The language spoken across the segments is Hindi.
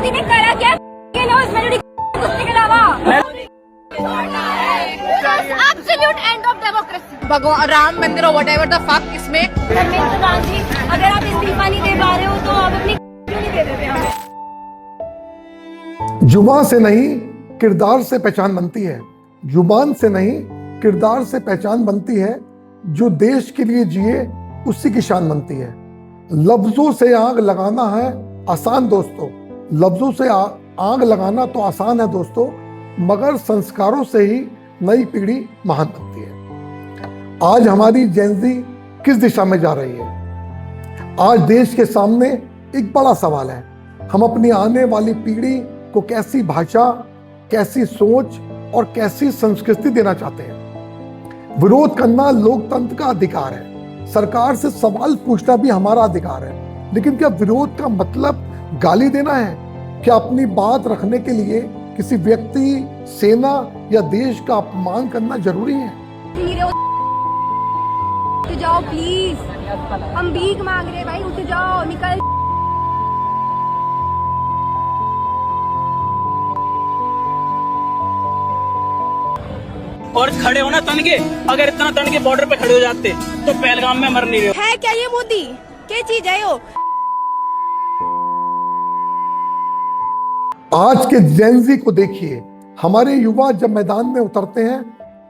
मोदी ने करा क्या के लो इसमें कुत्ते के अलावा? Absolute end of democracy. भगवान राम मंदिर और whatever the fuck इसमें धर्मेंद्र प्रधान जी, अगर आप इस्तीफा नहीं दे पा रहे हो तो आप अपनी क्यों नहीं दे देते हमें? जुबान से नहीं किरदार से पहचान बनती है। जुबान से नहीं किरदार से पहचान बनती है। जो देश के लिए जिए उसी की शान बनती है। लफ्जों से आग लगाना है आसान दोस्तों, लफ्जों से आग लगाना तो आसान है दोस्तों, मगर संस्कारों से ही नई पीढ़ी महान बनती है। आज हमारी जेनजी किस दिशा में जा रही है? आज देश के सामने एक बड़ा सवाल है। हम अपनी आने वाली पीढ़ी को कैसी भाषा, कैसी सोच और कैसी संस्कृति देना चाहते हैं? विरोध करना लोकतंत्र का अधिकार है। सरकार से सवाल पूछना भी हमारा अधिकार है। लेकिन क्या विरोध का मतलब गाली देना है? क्या अपनी बात रखने के लिए किसी व्यक्ति, सेना या देश का अपमान करना जरूरी है? उठ जाओ प्लीज, हम भीख मांग रहे भाई, उठ जाओ, निकल। और खड़े हो ना तन के, अगर इतना तन के बॉर्डर पे खड़े हो जाते तो पहलगाम में मर नहीं रहे। है क्या ये मोदी? क्या चीज है यो? आज के जेनजी को देखिए। हमारे युवा जब मैदान में उतरते हैं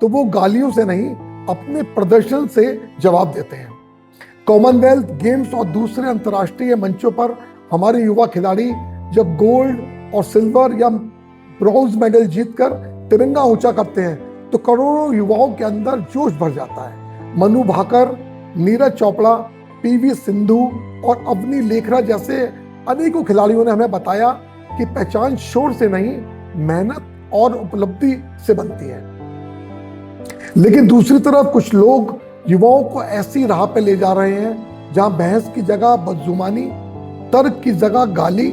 तो वो गालियों से नहीं, अपने प्रदर्शन से जवाब देते हैं। कॉमनवेल्थ गेम्स और दूसरे अंतर्राष्ट्रीय मंचों पर हमारे युवा खिलाड़ी जब गोल्ड और सिल्वर या ब्रॉन्ज मेडल जीतकर तिरंगा ऊंचा करते हैं तो करोड़ों युवाओं के अंदर जोश भर जाता है। मनु भाकर, नीरज चोपड़ा, पीवी सिंधु और अवनी लेखरा जैसे अनेकों खिलाड़ियों ने हमें बताया कि पहचान शोर से नहीं, मेहनत और उपलब्धि से बनती है। लेकिन दूसरी तरफ कुछ लोग युवाओं को ऐसी राह पे ले जा रहे हैं जहां बहस की जगह बदजुबानी, तर्क की जगह गाली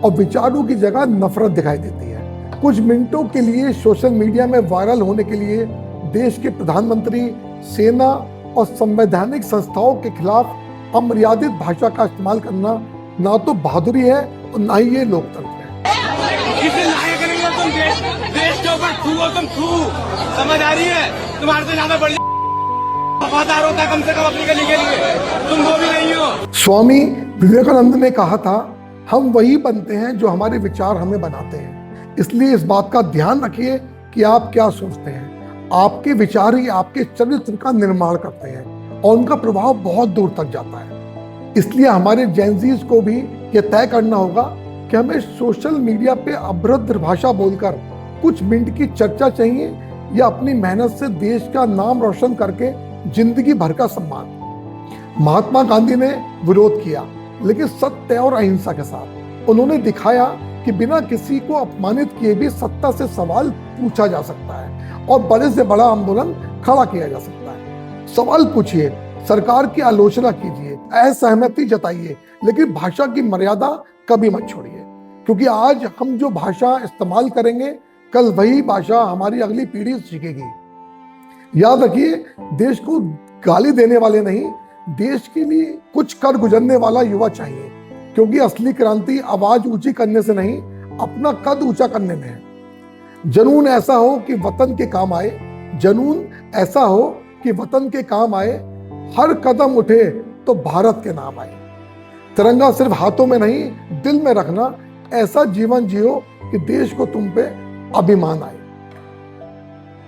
और विचारों की जगह नफरत दिखाई देती है। कुछ मिनटों के लिए सोशल मीडिया में वायरल होने के लिए देश के प्रधानमंत्री, सेना और संवैधानिक संस्थाओं के खिलाफ अमर्यादित भाषा का इस्तेमाल करना ना तो बहादुरी है और ना ही ये लोकतंत्र है। देश के ऊपर तुम समझ आ रही है? तुम्हारे से ज्यादा बड़ी वफादार होता कम से कम अपनी गली के लिए, तुम वो भी नहीं हो। स्वामी विवेकानंद ने कहा था, हम वही बनते हैं जो हमारे विचार हमें बनाते हैं। इसलिए इस बात का ध्यान रखिए कि आप क्या सोचते हैं। आपके विचार ही आपके चरित्र का निर्माण करते हैं और उनका प्रभाव बहुत दूर तक जाता है। इसलिए हमारे जेनजीज को भी यह तय करना होगा कि हमें सोशल मीडिया पे अभद्र भाषा बोलकर कुछ मिनट की चर्चा चाहिए या अपनी मेहनत से देश का नाम रोशन करके जिंदगी भर का सम्मान। महात्मा गांधी ने विरोध किया, लेकिन सत्य और अहिंसा के साथ। उन्होंने दिखाया कि बिना किसी को अपमानित किए भी सत्ता से सवाल पूछा जा सकता है और बड़े से बड़ा आंदोलन खड़ा किया जा सकता है। सवाल पूछिए, सरकार की आलोचना कीजिए, असहमति जताइए, लेकिन भाषा की मर्यादा कभी मत छोड़िए, क्योंकि आज हम जो भाषा इस्तेमाल करेंगे कल वही भाषा हमारी अगली पीढ़ी सीखेगी। याद रखिए, देश को गाली देने वाले नहीं, देश के लिए कुछ कर गुजरने वाला युवा चाहिए, क्योंकि असली क्रांति आवाज ऊंची करने से नहीं, अपना कद ऊंचा करने में है। जनून ऐसा हो कि वतन के काम आए, जनून ऐसा हो कि वतन के काम आए, हर कदम उठे तो भारत के नाम आए। तिरंगा सिर्फ हाथों में नहीं, दिल में रखना। ऐसा जीवन जियो कि देश को तुम पे अभिमान आए।